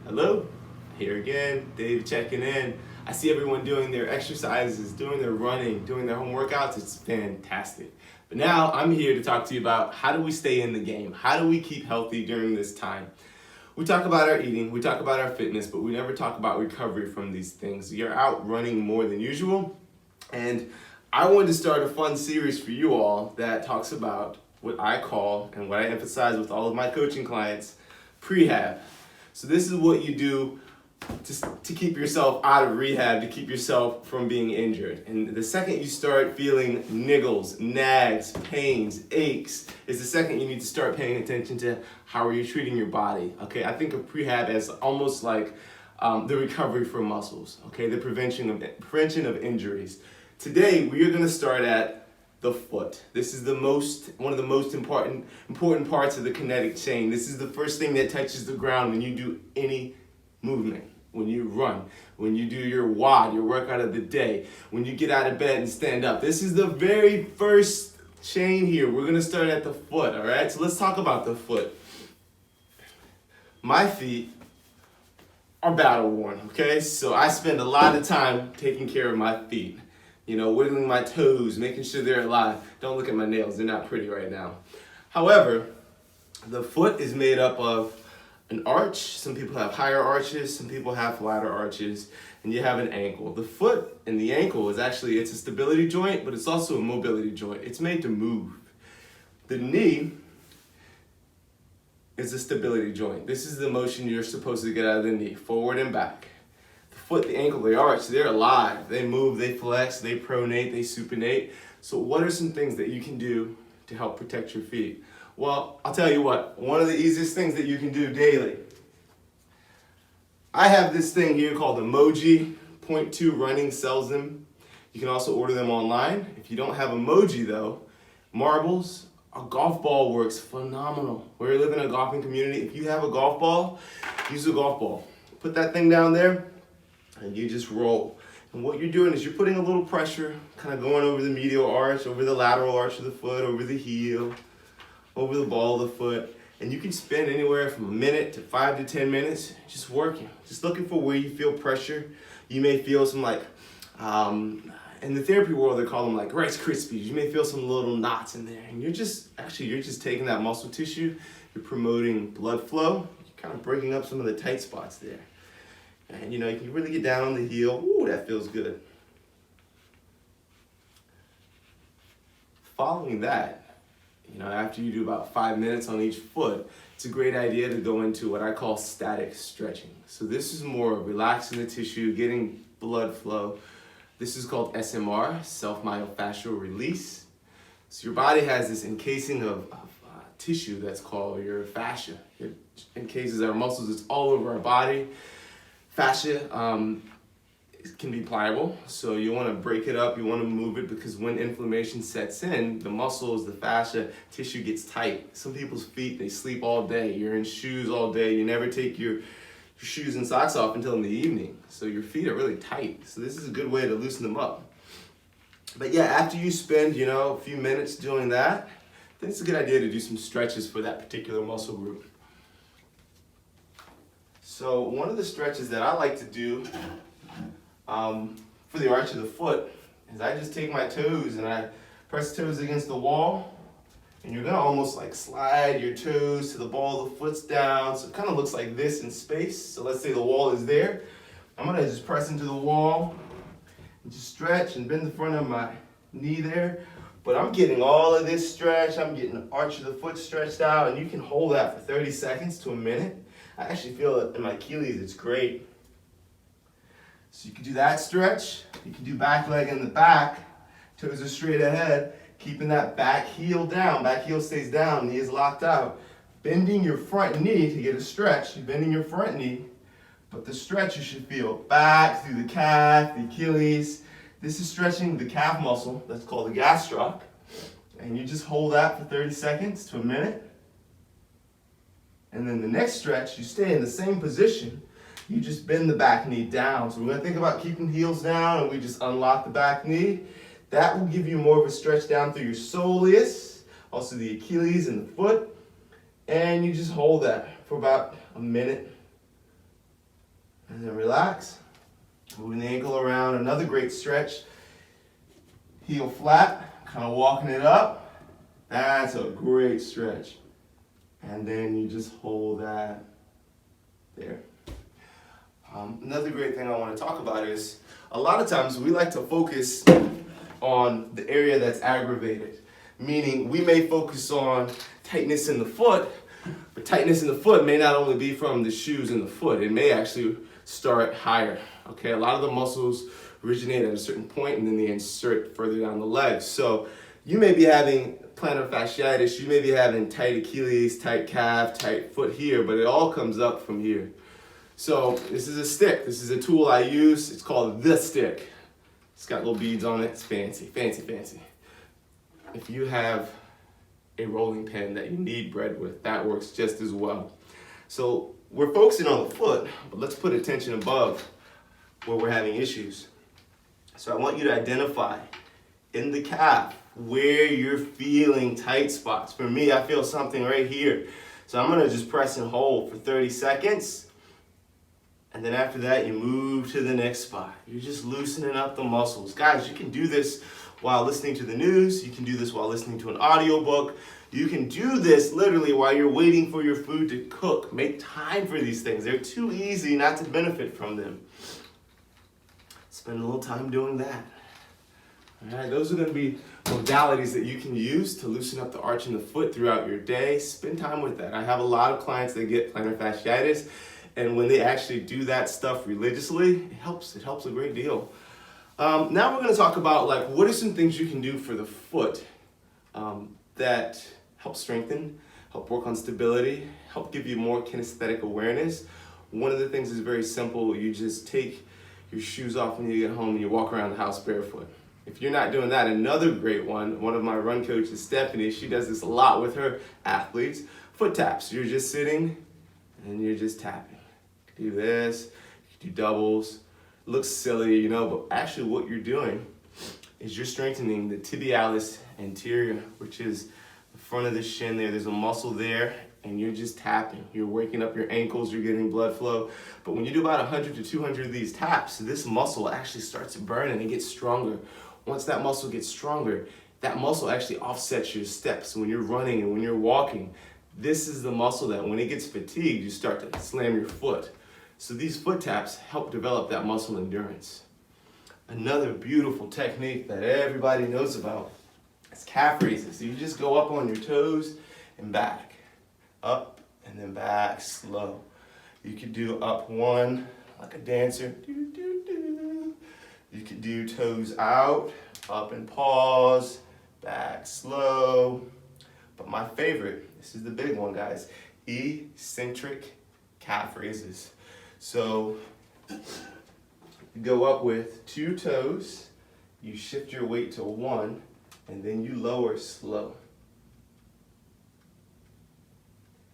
Hello, here again, Dave checking in. I see everyone doing their exercises, doing their running, doing their home workouts. It's fantastic. But now I'm here to talk to you about how do we stay in the game? How do we keep healthy during this time? We talk about our eating, we talk about our fitness, but we never talk about recovery from these things. You're out running more than usual, and I wanted to start a fun series for you all that talks about what I call and what I emphasize with all of my coaching clients, Prehab. So this is what you do to keep yourself out of rehab, to keep yourself from being injured. And the second you start feeling niggles, nags, pains, aches, is the second you need to start paying attention to how are you treating your body. Okay, I think of prehab as almost like the recovery for muscles. Okay, the prevention of injuries. Today we are going to start at the foot. This is one of the most important parts of the kinetic chain. This is the first thing that touches the ground when you do any movement. When you run, when you do your WOD, your workout of the day, when you get out of bed and stand up. This is the very first chain here. We're gonna start at the foot, all right? So let's talk about the foot. My feet are battle worn, okay? So I spend a lot of time taking care of my feet. You know, wiggling my toes, making sure they're alive. Don't look at my nails, they're not pretty right now. However, the foot is made up of an arch. Some people have higher arches, some people have flatter arches, and you have an ankle. The foot and the ankle it's a stability joint, but it's also a mobility joint. It's made to move. The knee is a stability joint. This is the motion you're supposed to get out of the knee, forward and back. The foot, the ankle, the arch, they're alive. They move, they flex, they pronate, they supinate. So what are some things that you can do to help protect your feet? Well, I'll tell you what, one of the easiest things that you can do daily. I have this thing here called Emoji .2 Running sells them. You can also order them online. If you don't have Emoji though, marbles, a golf ball works phenomenal. We live in a golfing community. If you have a golf ball, use a golf ball. Put that thing down there and you just roll. And what you're doing is you're putting a little pressure, kind of going over the medial arch, over the lateral arch of the foot, over the heel, over the ball of the foot, and you can spend anywhere from a minute to 5 to 10 minutes just working, just looking for where you feel pressure. You may feel some in the therapy world they call them like Rice Krispies. You may feel some little knots in there, and you're just taking that muscle tissue, you're promoting blood flow, you're kind of breaking up some of the tight spots there. And you can really get down on the heel. Ooh, that feels good. Following that, after you do about 5 minutes on each foot, it's a great idea to go into what I call static stretching. So this is more relaxing the tissue, getting blood flow. This is called SMR, self-myofascial release. So your body has this encasing of tissue that's called your fascia. It encases our muscles, it's all over our body. Fascia can be pliable, so you want to break it up, you want to move it, because when inflammation sets in, the muscles, the fascia tissue gets tight. Some people's feet, they sleep all day, you're in shoes all day, you never take your shoes and socks off until in the evening, so your feet are really tight. So this is a good way to loosen them up. But yeah, after you spend a few minutes doing that, then it's a good idea to do some stretches for that particular muscle group. So one of the stretches that I like to do for the arch of the foot is I just take my toes and I press toes against the wall, and you're gonna almost like slide your toes to the ball of the foot's down, so it kind of looks like this in space. So let's say the wall is there. I'm gonna just press into the wall and just stretch and bend the front of my knee there. But I'm getting all of this stretch, I'm getting the arch of the foot stretched out, and you can hold that for 30 seconds to a minute. I actually feel it in my Achilles, it's great. So you can do that stretch. You can do back leg in the back, toes are straight ahead, keeping that back heel down. Back heel stays down, knee is locked out. Bending your front knee to get a stretch. You're bending your front knee, but the stretch you should feel back through the calf, the Achilles. This is stretching the calf muscle, that's called the gastroc. And you just hold that for 30 seconds to a minute. And then the next stretch, you stay in the same position. You just bend the back knee down. So we're gonna think about keeping heels down, and we just unlock the back knee. That will give you more of a stretch down through your soleus, also the Achilles and the foot. And you just hold that for about a minute relax. Moving the ankle around, another great stretch. Heel flat, kind of walking it up. That's a great stretch. And then you just hold that there. Another great thing I want to talk about is a lot of times we like to focus on the area that's aggravated. Meaning we may focus on tightness in the foot, but tightness in the foot may not only be from the shoes and the foot. It may actually start higher. Okay, a lot of the muscles originate at a certain point and then they insert further down the legs. So you may be having plantar fasciitis, you may be having tight Achilles, tight calf, tight foot here, but it all comes up from here. So this is a stick. This is a tool I use. It's called the stick. It's got little beads on it. It's fancy, fancy, fancy. If you have a rolling pin that you knead bread with, that works just as well. So we're focusing on the foot, but let's put attention above where we're having issues. So I want you to identify in the calf where you're feeling tight spots. For me, I feel something right here. So I'm gonna just press and hold for 30 seconds. And then after that, you move to the next spot. You're just loosening up the muscles. Guys, you can do this while listening to the news. You can do this while listening to an audiobook. You can do this literally while you're waiting for your food to cook. Make time for these things. They're too easy not to benefit from them. Spend a little time doing that. All right, those are going to be modalities that you can use to loosen up the arch in the foot throughout your day. Spend time with that. I have a lot of clients that get plantar fasciitis, and when they actually do that stuff religiously, it helps. It helps a great deal. Now we're going to talk about what are some things you can do for the foot that help strengthen, help work on stability, help give you more kinesthetic awareness. One of the things is very simple. You just take your shoes off when you get home and you walk around the house barefoot. If you're not doing that, another great one of my run coaches, Stephanie, she does this a lot with her athletes. Foot taps. You're just sitting and you're just tapping. You can do this, you can do doubles. It looks silly, but actually what you're doing is you're strengthening the tibialis anterior, which is the front of the shin there. There's a muscle there, and you're just tapping. You're waking up your ankles, you're getting blood flow. But when you do about 100 to 200 of these taps, this muscle actually starts to burn and it gets stronger. Once that muscle gets stronger, that muscle actually offsets your steps when you're running and when you're walking. This is the muscle that when it gets fatigued, you start to slam your foot. So these foot taps help develop that muscle endurance. Another beautiful technique that everybody knows about is calf raises. So you just go up on your toes and back. Up and then back slow. You could do up one like a dancer. You could do toes out, up and pause, back slow. But my favorite, this is the big one, guys, eccentric calf raises. So you go up with 2 toes, you shift your weight to 1, and then you lower slow.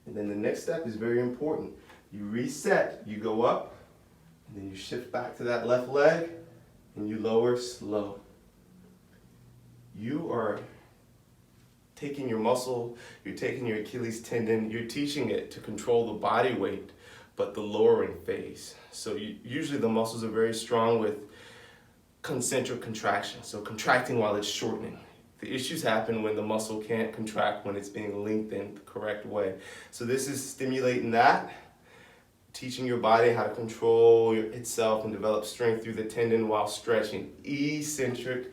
And then the next step is very important. You reset, you go up, and then you shift back to that left leg, and you lower slow. You are taking your muscle, you're taking your Achilles tendon, you're teaching it to control the body weight, but the lowering phase. So usually the muscles are very strong with concentric contraction, so contracting while it's shortening. The issues happen when the muscle can't contract when it's being lengthened the correct way. So this is stimulating that, teaching your body how to control itself and develop strength through the tendon while stretching. Eccentric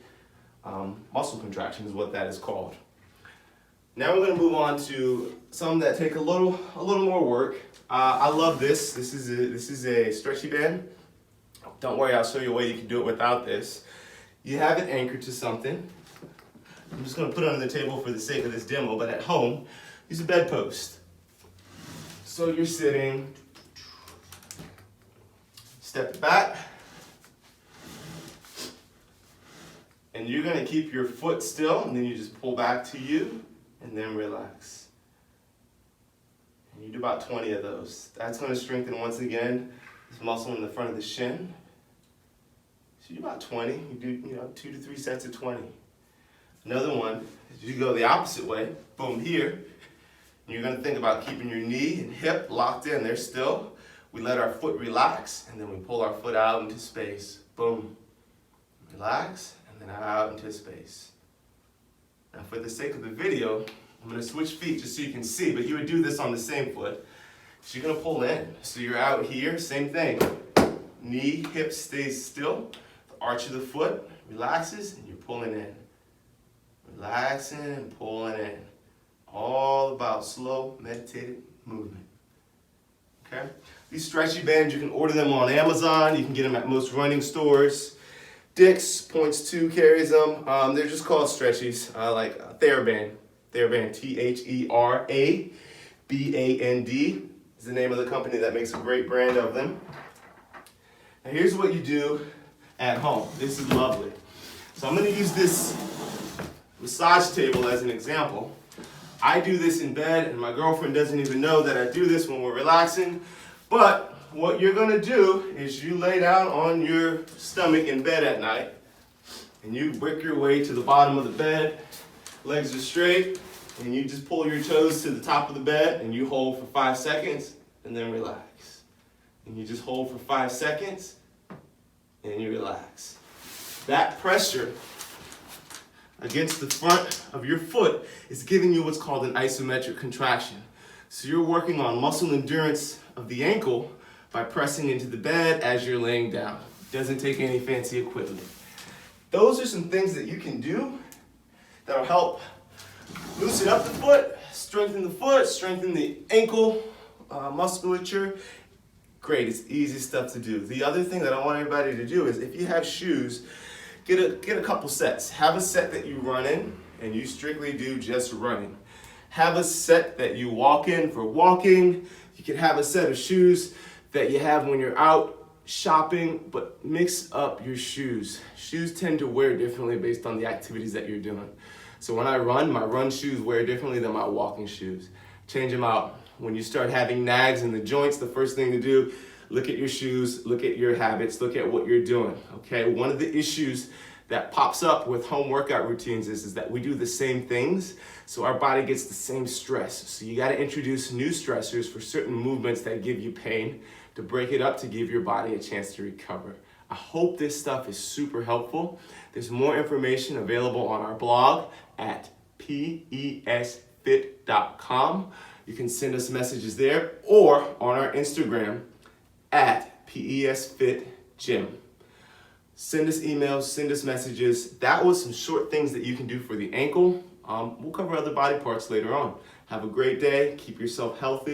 muscle contraction is what that is called. Now we're going to move on to some that take a little more work. I love this. This is a stretchy band. Don't worry, I'll show you a way you can do it without this. You have it anchored to something. I'm just going to put it on the table for the sake of this demo, but at home, use a bedpost. So you're sitting, step back, and you're going to keep your foot still, and then you just pull back to you, and then relax. And you do about 20 of those. That's going to strengthen, once again, this muscle in the front of the shin. So you do about 20. You do 2 to 3 sets of 20. Another one is you go the opposite way. Boom, here. And you're going to think about keeping your knee and hip locked in. They're still. we let our foot relax, and then we pull our foot out into space. Boom. Relax, and then out into space. Now for the sake of the video, I'm going to switch feet just so you can see, but you would do this on the same foot. So you're going to pull in. So you're out here, same thing. Knee, hip stays still. The arch of the foot relaxes, and you're pulling in. Relaxing and pulling in. All about slow, meditated movement. Okay? These stretchy bands, you can order them on Amazon. You can get them at most running stores. Dick's Points 2 carries them. They're just called stretchies, like TheraBand. TheraBand, T-H-E-R-A-B-A-N-D is the name of the company that makes a great brand of them. Now here's what you do at home. This is lovely. So I'm going to use this massage table as an example. I do this in bed, and my girlfriend doesn't even know that I do this when we're relaxing. But what you're going to do is you lay down on your stomach in bed at night, and you work your way to the bottom of the bed. Legs are straight, and you just pull your toes to the top of the bed, and you hold for 5 seconds, and then relax. And you just hold for 5 seconds, and you relax. That pressure against the front of your foot is giving you what's called an isometric contraction. So you're working on muscle endurance of the ankle by pressing into the bed as you're laying down. Doesn't take any fancy equipment. Those are some things that you can do that'll help loosen up the foot, strengthen the ankle musculature. Great, it's easy stuff to do. The other thing that I want everybody to do is if you have shoes, get a couple sets. Have a set that you run in and you strictly do just running. Have a set that you walk in for walking. You can have a set of shoes that you have when you're out shopping, but mix up your shoes. Shoes tend to wear differently based on the activities that you're doing. So when I run, my run shoes wear differently than my walking shoes. Change them out. When you start having nags in the joints, the first thing to do, look at your shoes, look at your habits, look at what you're doing, okay? One of the issues that pops up with home workout routines is that we do the same things, so our body gets the same stress. So you gotta introduce new stressors for certain movements that give you pain to break it up to give your body a chance to recover. I hope this stuff is super helpful. There's more information available on our blog at PESFIT.com. You can send us messages there or on our Instagram at PESFitGym. Send us emails, send us messages. That was some short things that you can do for the ankle. We'll cover other body parts later on. Have a great day. Keep yourself healthy.